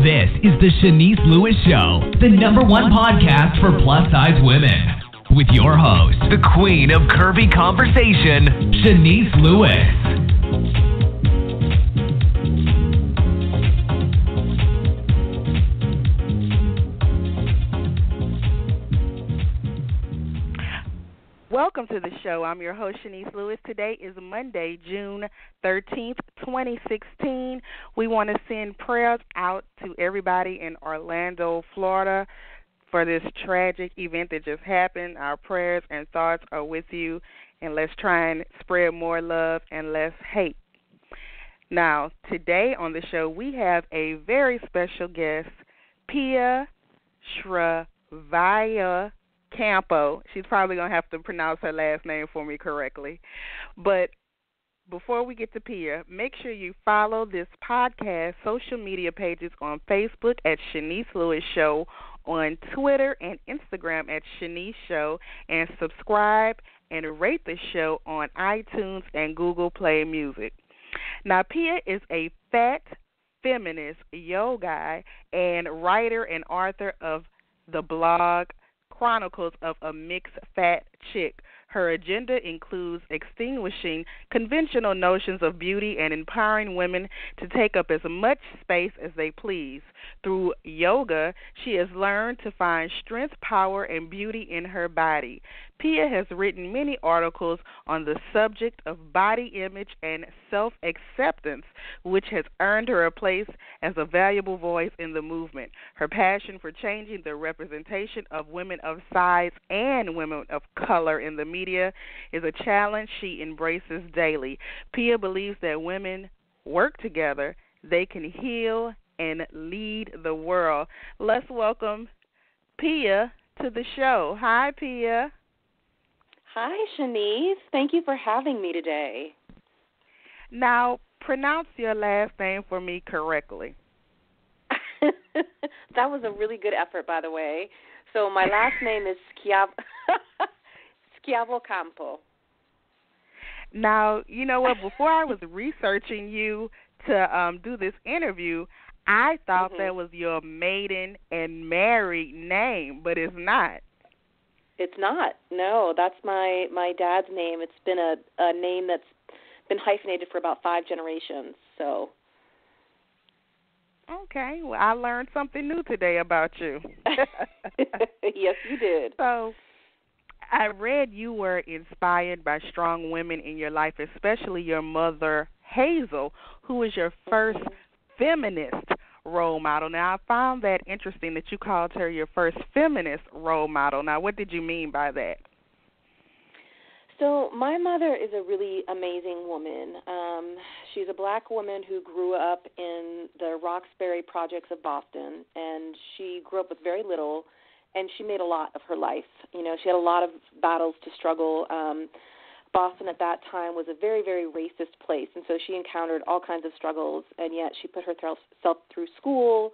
This is the Chenese Lewis Show, the #1 podcast for plus-size women. With your host, the queen of curvy conversation, Chenese Lewis. Welcome to the show. I'm your host, Chenese Lewis. Today is Monday, June 13th, 2016. We want to send prayers out to everybody in Orlando, Florida, for this tragic event that just happened. Our prayers and thoughts are with you, and let's try and spread more love and less hate. Now, today on the show, we have a very special guest, Pia Schiavo-Campo. She's probably going to have to pronounce her last name for me correctly. But before we get to Pia, make sure you follow this podcast social media pages on Facebook at Chenese Lewis Show, on Twitter and Instagram at Chenese Show, and subscribe and rate the show on iTunes and Google Play Music. Now, Pia is a fat feminist, yogi, and writer and author of the blog Chronicles of a Mixed Fat Chick. Her agenda includes extinguishing conventional notions of beauty and empowering women to take up as much space as they please. Through yoga, she has learned to find strength, power, and beauty in her body. Pia has written many articles on the subject of body image and self-acceptance, which has earned her a place as a valuable voice in the movement. Her passion for changing the representation of women of size and women of color in the media is a challenge she embraces daily. Pia believes that women work together, they can heal and lead the world. Let's welcome Pia to the show. Hi, Pia. Hi, Chenese. Thank you for having me today. Now, pronounce your last name for me correctly. That was a really good effort, by the way. So my last name is Schiavo-Campo. Now, you know what? Before I was researching you to do this interview, I thought that was your maiden and married name, but it's not. It's not. No, that's my dad's name. It's been a name that's been hyphenated for about 5 generations. So. Okay. Well, I learned something new today about you. Yes, you did. So, I read you were inspired by strong women in your life, especially your mother, Hazel, who was your first feminist role model. Now, I found that interesting that you called her your first feminist role model. Now, what did you mean by that? So my mother is a really amazing woman. She's a black woman who grew up in the Roxbury projects of Boston, and she grew up with very little, and she made a lot of her life. You know, she had a lot of battles to struggle. Boston at that time was a very, very racist place, and so she encountered all kinds of struggles, and yet she put herself through school,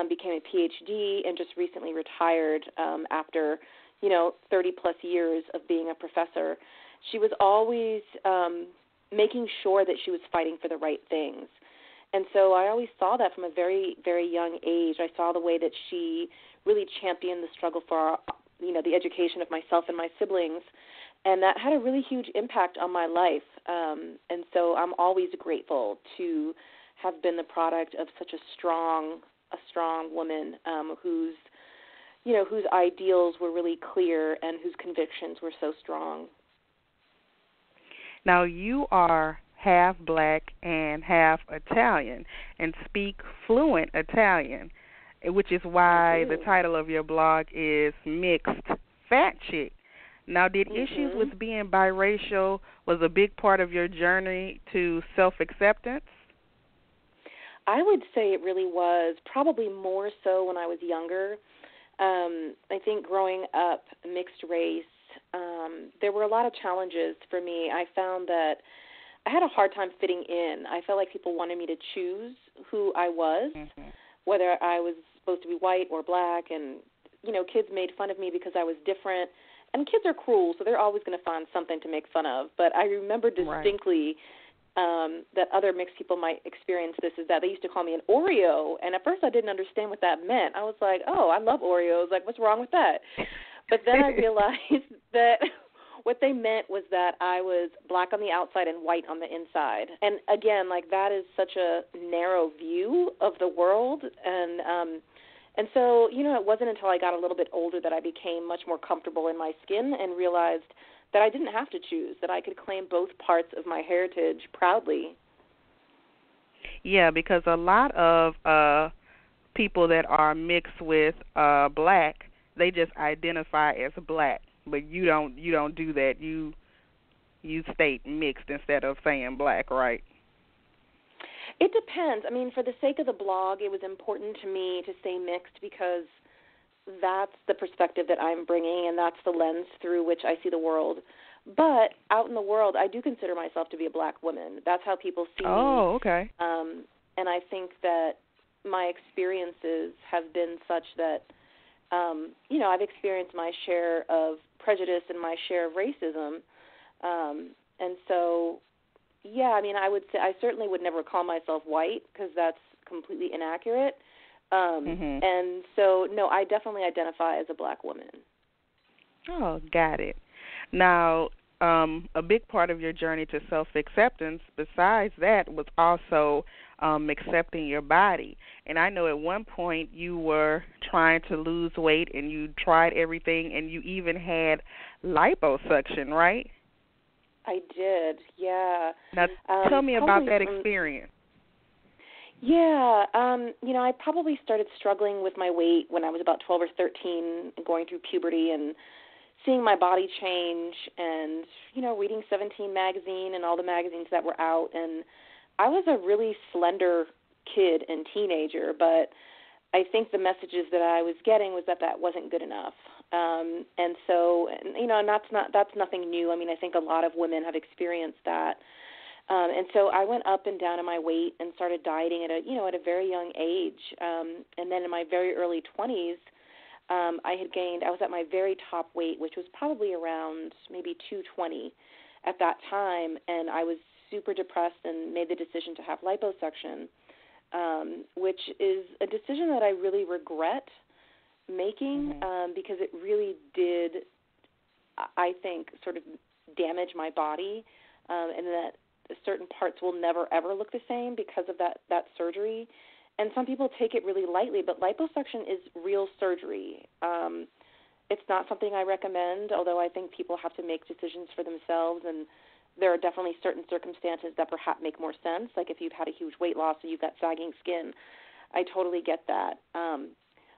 became a PhD, and just recently retired after, 30-plus years of being a professor. She was always making sure that she was fighting for the right things. And so I always saw that from a very, very young age. I saw the way that she really championed the struggle for, the education of myself and my siblings. And that had a really huge impact on my life. And so I'm always grateful to have been the product of such a strong woman whose ideals were really clear and whose convictions were so strong. Now, you are half black and half Italian and speak fluent Italian, which is why the title of your blog is Mixed Fat Chick. Now, did issues with being biracial was a big part of your journey to self-acceptance? I would say it really was, probably more so when I was younger. I think growing up mixed race, there were a lot of challenges for me. I found that I had a hard time fitting in. I felt like people wanted me to choose who I was, whether I was supposed to be white or black, and, kids made fun of me because I was different. And kids are cruel, so they're always going to find something to make fun of. But I remember distinctly that other mixed people might experience this is that they used to call me an Oreo, and at first I didn't understand what that meant. I was like, oh, I love Oreos. Like, what's wrong with that? But then I realized that what they meant was that I was black on the outside and white on the inside. And again, like, that is such a narrow view of the world. And so, you know, it wasn't until I got a little bit older that I became much more comfortable in my skin and realized that I didn't have to choose, that I could claim both parts of my heritage proudly. Yeah, because a lot of people that are mixed with black, they just identify as black, but you don't do that. You state mixed instead of saying black, right? It depends. I mean, for the sake of the blog, it was important to me to say mixed because that's the perspective that I'm bringing, and that's the lens through which I see the world. But out in the world, I do consider myself to be a black woman. That's how people see me. Oh, okay. And I think that my experiences have been such that, you know, I've experienced my share of prejudice and my share of racism. And so, yeah, I mean, I would say I certainly would never call myself white because that's completely inaccurate. And so, no, I definitely identify as a black woman. Oh, got it. Now, a big part of your journey to self-acceptance, besides that, was also accepting your body. And I know at one point you were trying to lose weight and you tried everything and you even had liposuction, right? I did, yeah. Now, tell me about that experience. Yeah, you know, I probably started struggling with my weight when I was about 12 or 13 and going through puberty and seeing my body change and, you know, reading 17 magazine and all the magazines that were out. And I was a really slender kid and teenager, but I think the messages that I was getting was that wasn't good enough. And so, you know, and that's nothing new. I mean, I think a lot of women have experienced that. And so I went up and down in my weight and started dieting at a very young age. And then in my very early 20s, I was at my very top weight, which was probably around maybe 220 at that time. And I was super depressed and made the decision to have liposuction, which is a decision that I really regret making, because it really did, I think, sort of damage my body, and that certain parts will never, ever look the same because of that surgery. And some people take it really lightly, but liposuction is real surgery. It's not something I recommend, although I think people have to make decisions for themselves, and there are definitely certain circumstances that perhaps make more sense, like if you've had a huge weight loss and you've got sagging skin. I totally get that.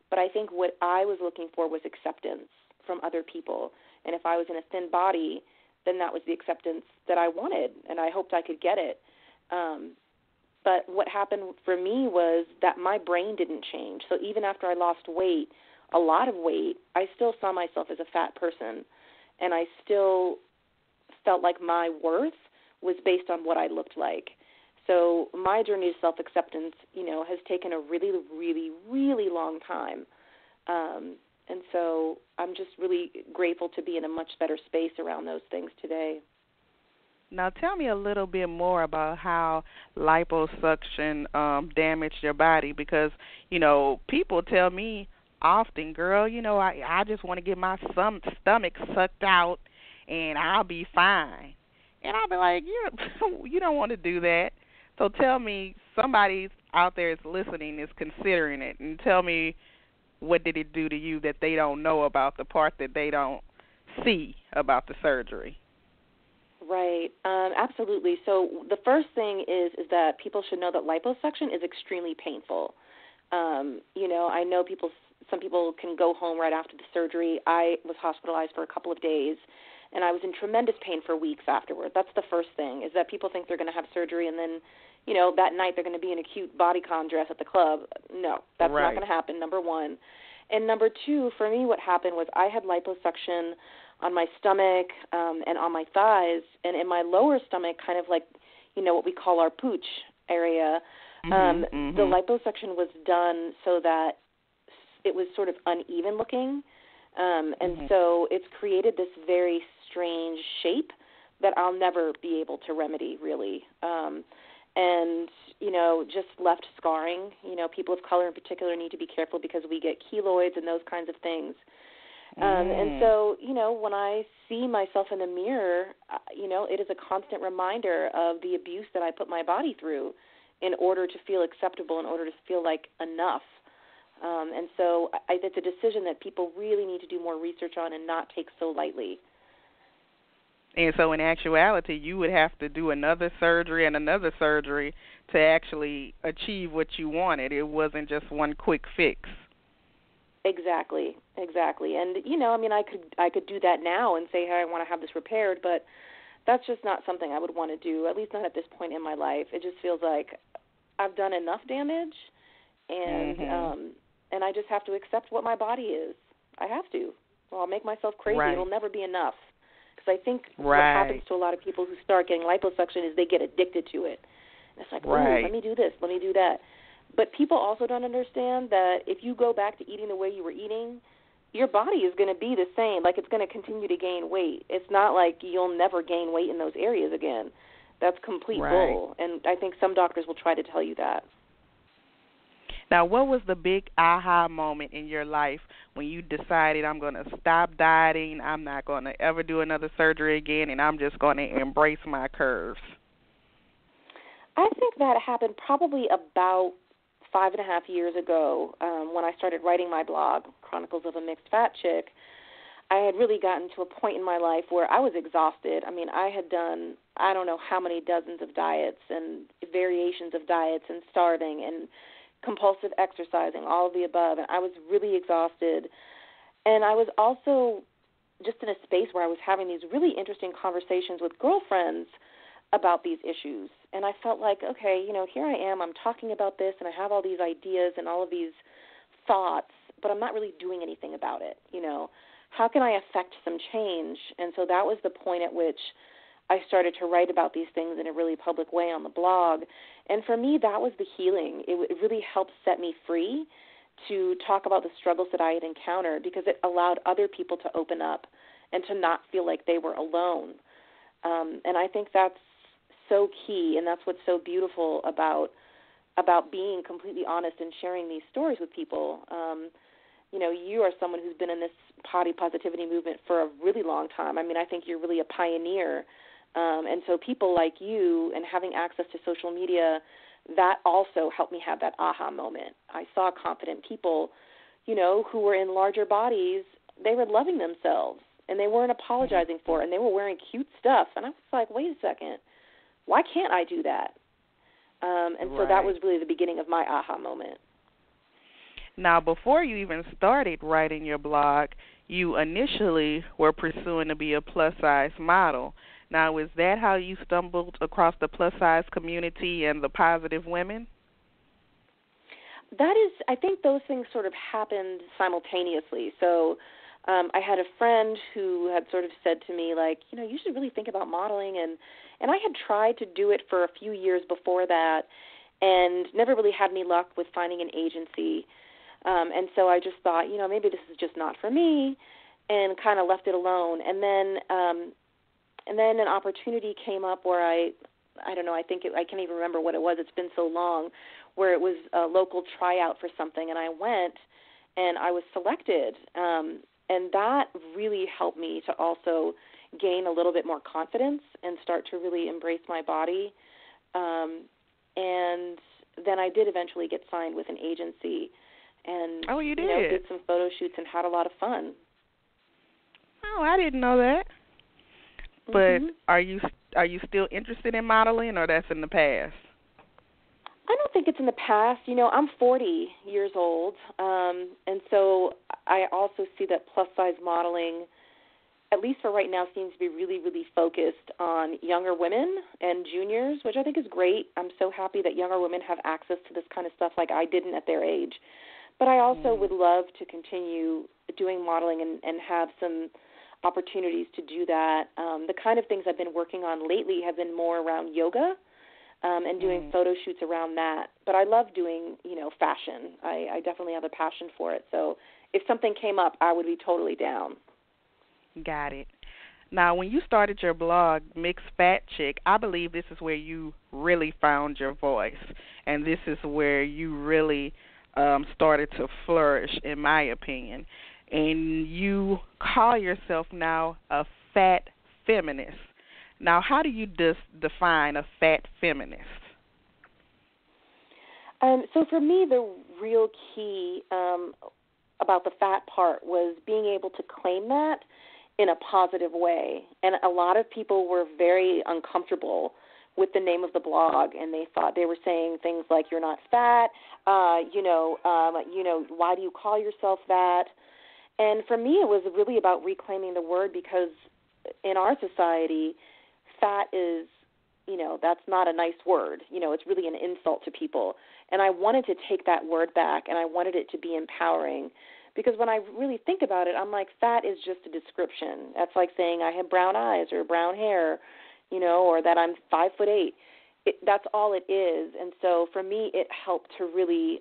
But I think what I was looking for was acceptance from other people. And if I was in a thin body, then that was the acceptance that I wanted, and I hoped I could get it. But what happened for me was that my brain didn't change. So even after I lost weight, a lot of weight, I still saw myself as a fat person, and I still felt like my worth was based on what I looked like. So my journey to self-acceptance, you know, has taken a really, really, really long time. And so I'm just really grateful to be in a much better space around those things today. Now tell me a little bit more about how liposuction damaged your body, because, you know, people tell me often, girl, you know, I just want to get my stomach sucked out and I'll be fine. And I'll be like, you don't want to do that. So tell me, somebody out there is listening, is considering it, and tell me, what did it do to you that they don't know about, the part that they don't see about the surgery? Right. Absolutely. So the first thing is that people should know that liposuction is extremely painful. You know, I know some people can go home right after the surgery. I was hospitalized for a couple of days, and I was in tremendous pain for weeks afterward. That's the first thing, is that people think they're going to have surgery and then, you know, that night they're going to be in a cute bodycon dress at the club. No, that's not going to happen, number one. And number two, for me what happened was I had liposuction on my stomach and on my thighs, and in my lower stomach, kind of like, you know, what we call our pooch area. The liposuction was done so that it was sort of uneven looking, and so it's created this very strange shape that I'll never be able to remedy, really. And, just left scarring. People of color in particular need to be careful because we get keloids and those kinds of things. And so, when I see myself in the mirror, it is a constant reminder of the abuse that I put my body through in order to feel acceptable, in order to feel like enough. And so it's a decision that people really need to do more research on and not take so lightly. And so in actuality, you would have to do another surgery and another surgery to actually achieve what you wanted. It wasn't just one quick fix. Exactly. And, I could do that now and say, hey, I want to have this repaired, but that's just not something I would want to do, at least not at this point in my life. It just feels like I've done enough damage, and and I just have to accept what my body is. I have to. Well, I'll make myself crazy. Right. It'll never be enough. Because I think what Right. happens to a lot of people who start getting liposuction is they get addicted to it. And it's like, Right. oh, let me do this, let me do that. But people also don't understand that if you go back to eating the way you were eating, your body is going to be the same. Like, it's going to continue to gain weight. It's not like you'll never gain weight in those areas again. That's complete Right. bull. And I think some doctors will try to tell you that. Now, what was the big aha moment in your life when you decided, I'm going to stop dieting, I'm not going to ever do another surgery again, and I'm just going to embrace my curves? I think that happened probably about 5.5 years ago when I started writing my blog, Chronicles of a Mixed Fat Chick. I had really gotten to a point in my life where I was exhausted. I mean, I had done I don't know how many dozens of diets and variations of diets and starving and compulsive exercising, all of the above, and I was really exhausted. And I was also just in a space where I was having these really interesting conversations with girlfriends about these issues. And I felt like, okay, here I am, I'm talking about this, and I have all these ideas and all of these thoughts, but I'm not really doing anything about it, How can I affect some change? And so that was the point at which I started to write about these things in a really public way on the blog. And for me, that was the healing. It really helped set me free to talk about the struggles that I had encountered because it allowed other people to open up and to not feel like they were alone. And I think that's so key, and that's what's so beautiful about being completely honest and sharing these stories with people. You are someone who's been in this body positivity movement for a really long time. I mean, I think you're really a pioneer. And so people like you and having access to social media, that also helped me have that aha moment. I saw confident people, who were in larger bodies. They were loving themselves, and they weren't apologizing for it, and they were wearing cute stuff. And I was like, wait a second, why can't I do that? And so that was really the beginning of my aha moment. Now, before you even started writing your blog, you initially were pursuing to be a plus-size model. Now, is that how you stumbled across the plus-size community and the positive women? I think those things sort of happened simultaneously. So I had a friend who had sort of said to me, like, you should really think about modeling. And I had tried to do it for a few years before that and never really had any luck with finding an agency. And so I just thought, maybe this is just not for me, and kind of left it alone. And then an opportunity came up where I don't know, I can't even remember what it was. It's been so long, where it was a local tryout for something, and I went, and I was selected. And that really helped me to also gain a little bit more confidence and start to really embrace my body. And then I did eventually get signed with an agency. And, oh, you did? Did some photo shoots and had a lot of fun. Oh, I didn't know that. But are you still interested in modeling, or that's in the past? I don't think it's in the past. I'm 40 years old, and so I also see that plus-size modeling, at least for right now, seems to be really, really focused on younger women and juniors, which I think is great. I'm so happy that younger women have access to this kind of stuff like I didn't at their age. But I also would love to continue doing modeling and have some opportunities to do that. The kind of things I've been working on lately have been more around yoga and doing photo shoots around that. But I love doing, fashion. I definitely have a passion for it. So if something came up, I would be totally down. Got it. Now, when you started your blog, Mixed Fat Chick, I believe this is where you really found your voice, and this is where you really started to flourish, in my opinion. And you call yourself now a fat feminist. Now, how do you define a fat feminist? So for me, the real key about the fat part was being able to claim that in a positive way. And a lot of people were very uncomfortable with the name of the blog, and they thought they were saying things like, "You're not fat," why do you call yourself that? And for me, it was really about reclaiming the word, because in our society, fat is, that's not a nice word. It's really an insult to people. And I wanted to take that word back, and I wanted it to be empowering. Because when I really think about it, I'm like, fat is just a description. That's like saying I have brown eyes or brown hair, or that I'm 5'8". That's all it is. And so for me, it helped to really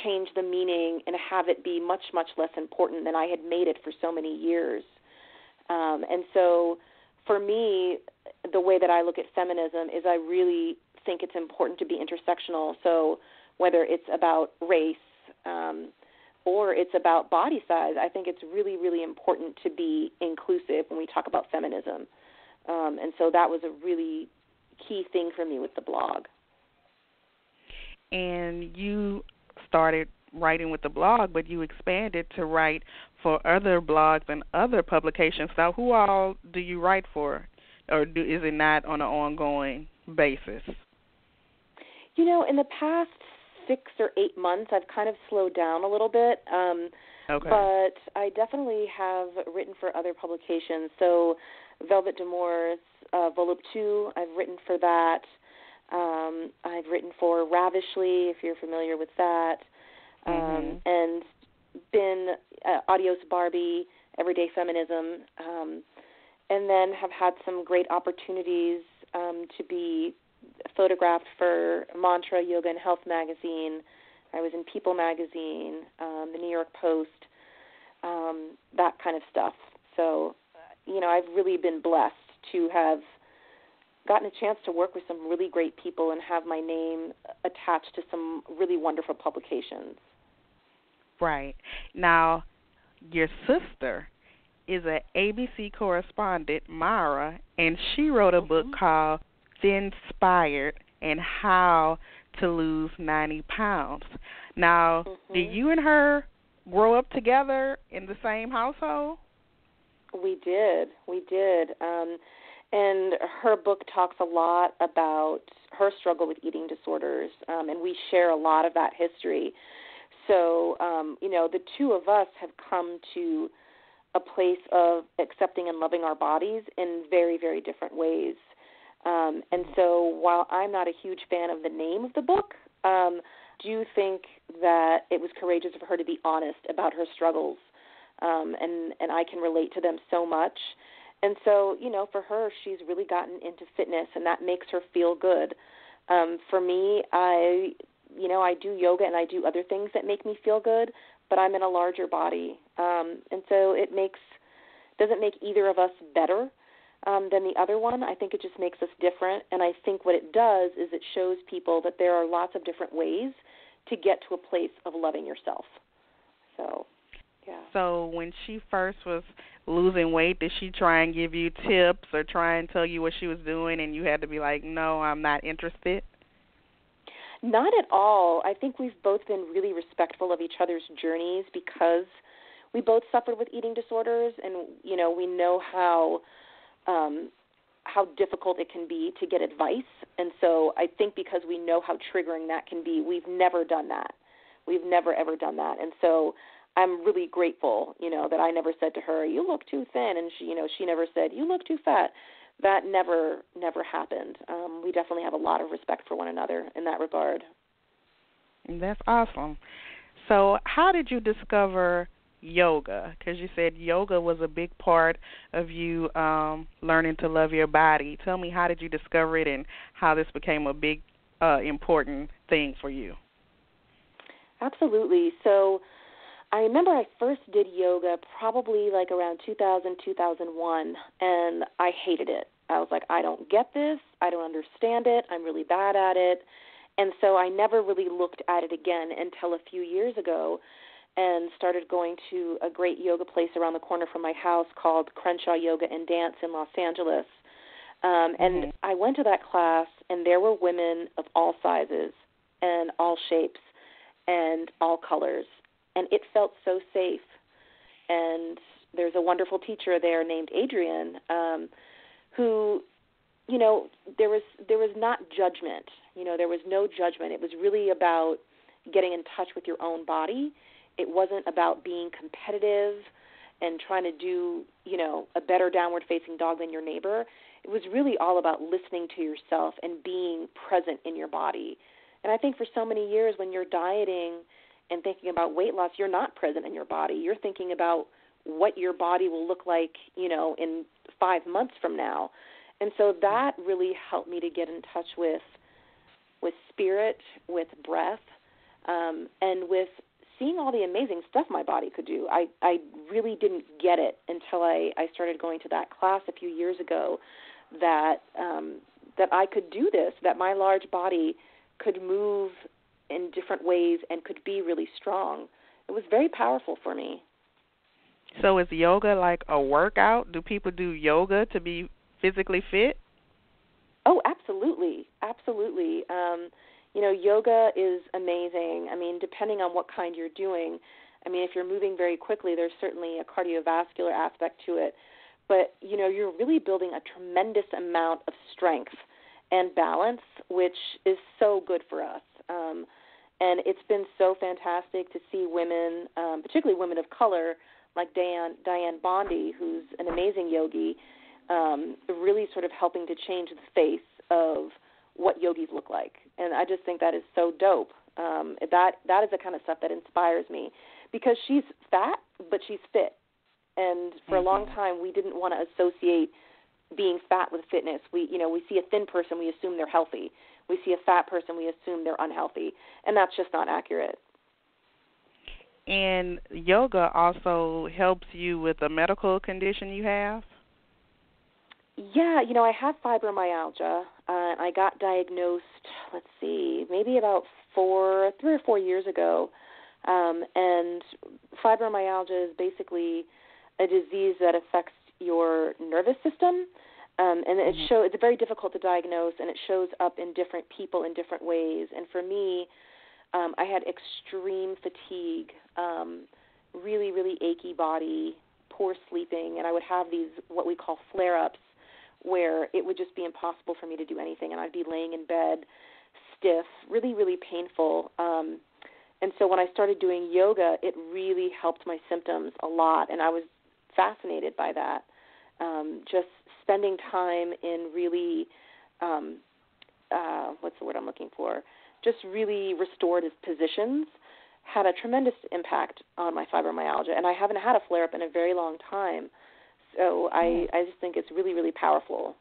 change the meaning and have it be much, much less important than I had made it for so many years. And so for me, the way that I look at feminism is I really think it's important to be intersectional. So whether it's about race or it's about body size, I think it's really, really important to be inclusive when we talk about feminism. And so that was a really key thing for me with the blog. And you started writing with the blog, but you expanded to write for other blogs and other publications. Now, who all do you write for, or is it not on an ongoing basis? In the past 6 or 8 months, I've kind of slowed down a little bit, okay. But I definitely have written for other publications. So Velvet D'Amour's Volume 2, I've written for that. I've written for Ravishly, if you're familiar with that, and been Adios Barbie, Everyday Feminism, and then have had some great opportunities to be photographed for Mantra Yoga and Health magazine. I was in People magazine, the New York Post, that kind of stuff. So, I've really been blessed to have gotten a chance to work with some really great people and have my name attached to some really wonderful publications. Right. Now, your sister is an ABC correspondent, Mara, and she wrote a book called Thinspired and How to Lose 90 Pounds. Now, did you and her grow up together in the same household? We did. And her book talks a lot about her struggle with eating disorders, and we share a lot of that history. So, the two of us have come to a place of accepting and loving our bodies in very, very different ways. And so while I'm not a huge fan of the name of the book, do you think that it was courageous of her to be honest about her struggles, and I can relate to them so much. And so, for her, she's really gotten into fitness, and that makes her feel good. For me, I do yoga and I do other things that make me feel good, but I'm in a larger body. And so it doesn't make either of us better than the other one. I think it just makes us different. And I think what it does is it shows people that there are lots of different ways to get to a place of loving yourself. So, yeah. So when she first was losing weight, did she try and give you tips or try and tell you what she was doing and you had to be like, no, I'm not interested? Not at all. I think we've both been really respectful of each other's journeys because we both suffered with eating disorders, and we know how difficult it can be to get advice. And so I think because we know how triggering that can be, we've never done that. We've never ever done that. And so I'm really grateful, that I never said to her, "You look too thin," and she never said, "You look too fat." That never happened. We definitely have a lot of respect for one another in that regard. That's awesome. So how did you discover yoga? Because you said yoga was a big part of you learning to love your body. Tell me, how did you discover it and how this became a big, important thing for you? Absolutely. So I remember I first did yoga probably like around 2000, 2001, and I hated it. I was like, I don't get this. I don't understand it. I'm really bad at it. And so I never really looked at it again until a few years ago and started going to a great yoga place around the corner from my house called Crenshaw Yoga and Dance in Los Angeles. And I went to that class, and there were women of all sizes and all shapes and all colors, and it felt so safe. And there's a wonderful teacher there named Adrian who, you know, there was not judgment. You know, there was no judgment. It was really about getting in touch with your own body. It wasn't about being competitive and trying to do, you know, a better downward-facing dog than your neighbor. It was really all about listening to yourself and being present in your body. And I think for so many years when you're dieting and thinking about weight loss, you're not present in your body. You're thinking about what your body will look like, you know, in 5 months from now. And so that really helped me to get in touch with spirit, with breath, and with seeing all the amazing stuff my body could do. I really didn't get it until I started going to that class a few years ago, that I could do this, that my large body could move in different ways and could be really strong. It was very powerful for me. So is yoga like a workout? Do people do yoga to be physically fit? Oh, absolutely. Absolutely. You know, yoga is amazing. I mean, depending on what kind you're doing. I mean, if you're moving very quickly, there's certainly a cardiovascular aspect to it. But, you know, you're really building a tremendous amount of strength and balance, which is so good for us. And it's been so fantastic to see women, particularly women of color, like Diane Bondi, who's an amazing yogi, really sort of helping to change the face of what yogis look like. And I just think that is so dope. That is the kind of stuff that inspires me, because she's fat, but she's fit. And for a long time, we didn't want to associate being fat with fitness. We see a thin person, we assume they're healthy. We see a fat person, we assume they're unhealthy. And that's just not accurate. And yoga also helps you with a medical condition you have? Yeah, you know, I have fibromyalgia. I got diagnosed, maybe about 3 or 4 years ago. And fibromyalgia is basically a disease that affects your nervous system. And it's very difficult to diagnose, and it shows up in different people in different ways. And for me, I had extreme fatigue, really, really achy body, poor sleeping, and I would have these what we call flare-ups, where it would just be impossible for me to do anything, and I'd be laying in bed stiff, really, really painful. And so when I started doing yoga, it really helped my symptoms a lot, and I was fascinated by that. Just spending time in really, what's the word I'm looking for? Just really restorative positions had a tremendous impact on my fibromyalgia, and I haven't had a flare-up in a very long time. So I just think it's really, really powerful.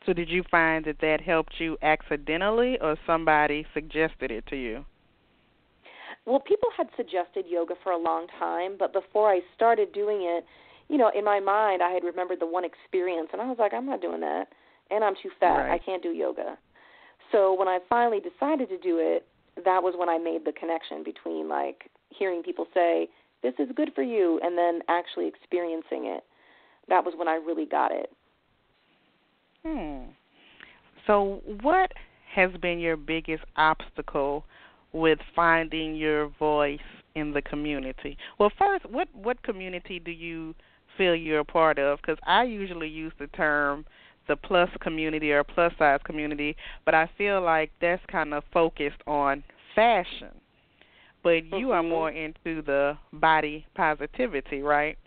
So did you find that helped you accidentally, or somebody suggested it to you? Well, people had suggested yoga for a long time, but before I started doing it, you know, in my mind, I had remembered the one experience, and I was like, I'm not doing that, and I'm too fat. Right. I can't do yoga. So when I finally decided to do it, that was when I made the connection between, like, hearing people say, this is good for you, and then actually experiencing it. That was when I really got it. So what has been your biggest obstacle with finding your voice in the community? Well, first, what community do you feel you're a part of? Because I usually use the term the plus community or plus size community, but I feel like that's kind of focused on fashion. But you are more into the body positivity, right?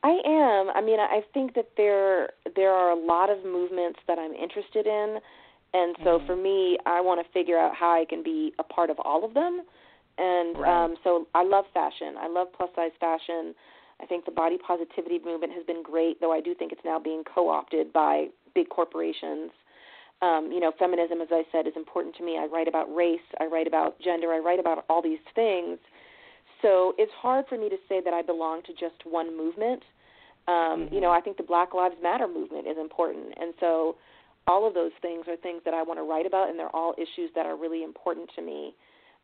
I am. I mean, I think that there are a lot of movements that I'm interested in, and so for me, I want to figure out how I can be a part of all of them. And so I love fashion. I love plus-size fashion. I think the body positivity movement has been great, though I do think it's now being co-opted by big corporations. You know, feminism, as I said, is important to me. I write about race. I write about gender. I write about all these things. So it's hard for me to say that I belong to just one movement. I think the Black Lives Matter movement is important. And so all of those things are things that I want to write about, and they're all issues that are really important to me.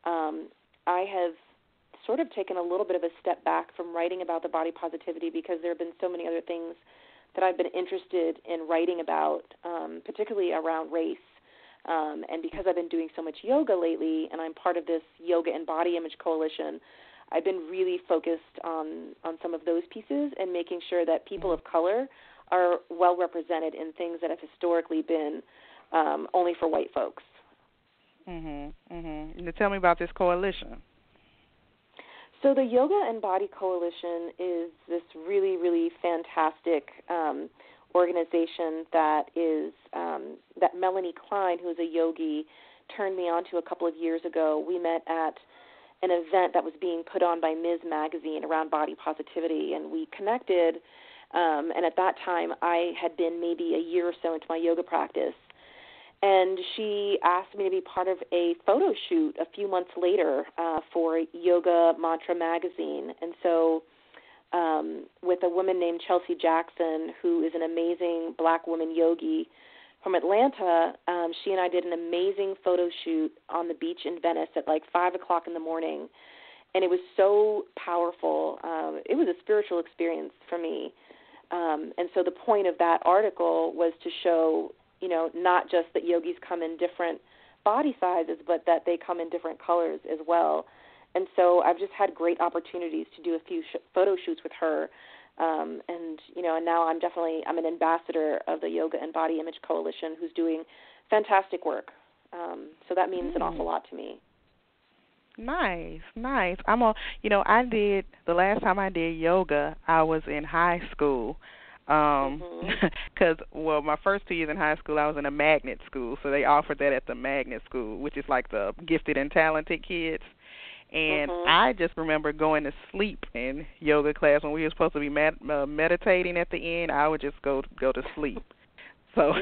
I have sort of taken a little bit of a step back from writing about the body positivity because there have been so many other things that I've been interested in writing about, particularly around race. And because I've been doing so much yoga lately, and I'm part of this Yoga and Body Image Coalition, I've been really focused on some of those pieces and making sure that people of color are well represented in things that have historically been only for white folks. Now tell me about this coalition. So the Yoga and Body Coalition is this really, really fantastic organization that is that Melanie Klein, who is a yogi, turned me on to a couple of years ago. We met at an event that was being put on by Ms. Magazine around body positivity, and we connected. And at that time, I had been maybe a year or so into my yoga practice. And she asked me to be part of a photo shoot a few months later for Yoga Mantra magazine. And so with a woman named Chelsea Jackson, who is an amazing black woman yogi from Atlanta, she and I did an amazing photo shoot on the beach in Venice at like 5 o'clock in the morning. And it was so powerful. It was a spiritual experience for me. And so the point of that article was to show, not just that yogis come in different body sizes, but that they come in different colors as well. And so I've just had great opportunities to do a few photo shoots with her. And now I'm an ambassador of the Yoga and Body Image Coalition, who's doing fantastic work. So that means an awful lot to me. Nice. The last time I did yoga, I was in high school. Because, my first 2 years in high school, I was in a magnet school, so they offered that at the magnet school, which is like the gifted and talented kids. And I just remember going to sleep in yoga class when we were supposed to be meditating at the end. I would just go to sleep. So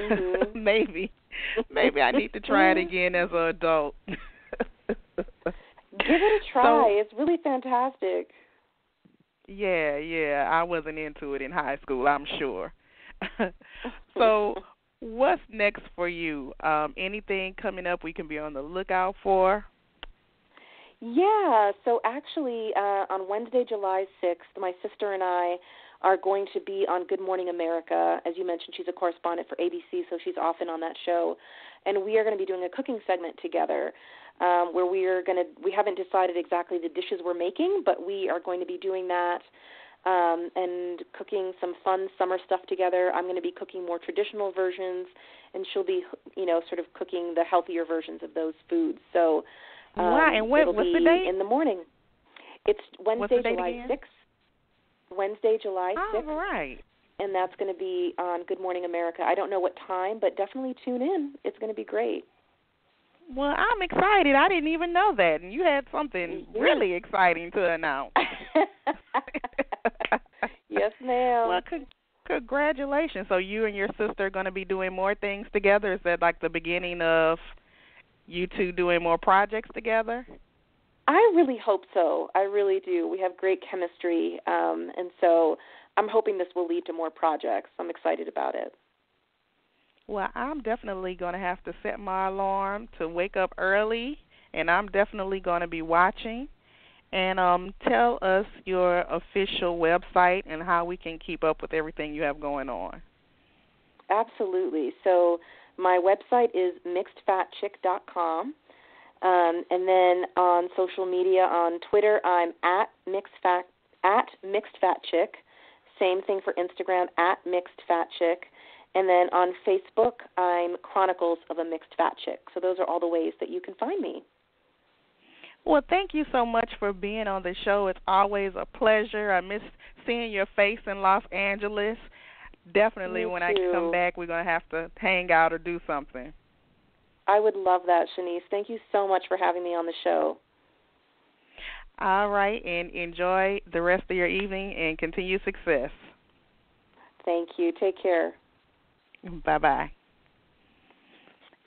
maybe I need to try it again as an adult. Give it a try. It's really fantastic. Yeah, I wasn't into it in high school, I'm sure. So what's next for you? Anything coming up we can be on the lookout for? Yeah, so actually on Wednesday, July 6th, my sister and I are going to be on Good Morning America. As you mentioned, she's a correspondent for ABC, so she's often on that show. And we are going to be doing a cooking segment together where we haven't decided exactly the dishes we're making, but we are going to be doing that and cooking some fun summer stuff together. I'm going to be cooking more traditional versions, and she'll be, sort of cooking the healthier versions of those foods. So and what's the date? In the morning. It's Wednesday, July 6th. Wednesday, July 6th. All right. And that's going to be on Good Morning America. I don't know what time, but definitely tune in. It's going to be great. Well, I'm excited. I didn't even know that. And you had something really exciting to announce. Yes, ma'am. Well, congratulations. So you and your sister are going to be doing more things together? Is that like the beginning of you two doing more projects together? I really hope so. I really do. We have great chemistry, and so I'm hoping this will lead to more projects. I'm excited about it. Well, I'm definitely going to have to set my alarm to wake up early, and I'm definitely going to be watching. And tell us your official website and how we can keep up with everything you have going on. Absolutely. So my website is mixedfatchick.com. And then on social media, on Twitter, I'm at mixedfatchick. Same thing for Instagram, at mixedfatchick. And then on Facebook, I'm Chronicles of a Mixed Fat Chick. So those are all the ways that you can find me. Well, thank you so much for being on the show. It's always a pleasure. I miss seeing your face in Los Angeles. Definitely when I come back, we're going to have to hang out or do something. I would love that, Chenese. Thank you so much for having me on the show. All right, and enjoy the rest of your evening and continued success. Thank you. Take care. Bye-bye.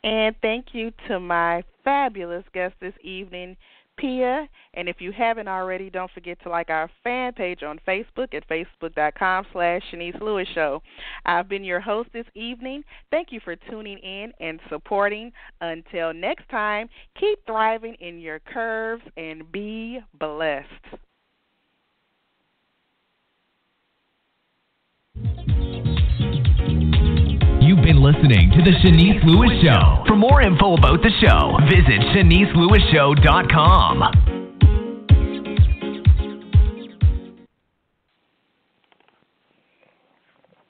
And thank you to my fabulous guest this evening, Pia. And if you haven't already, don't forget to like our fan page on Facebook at facebook.com/Chenese Lewis Show. I've been your host this evening. Thank you for tuning in and supporting. Until next time, keep thriving in your curves and be blessed. You've been listening to the Chenese Lewis Show. For more info about the show, visit CheneseLewisShow.com.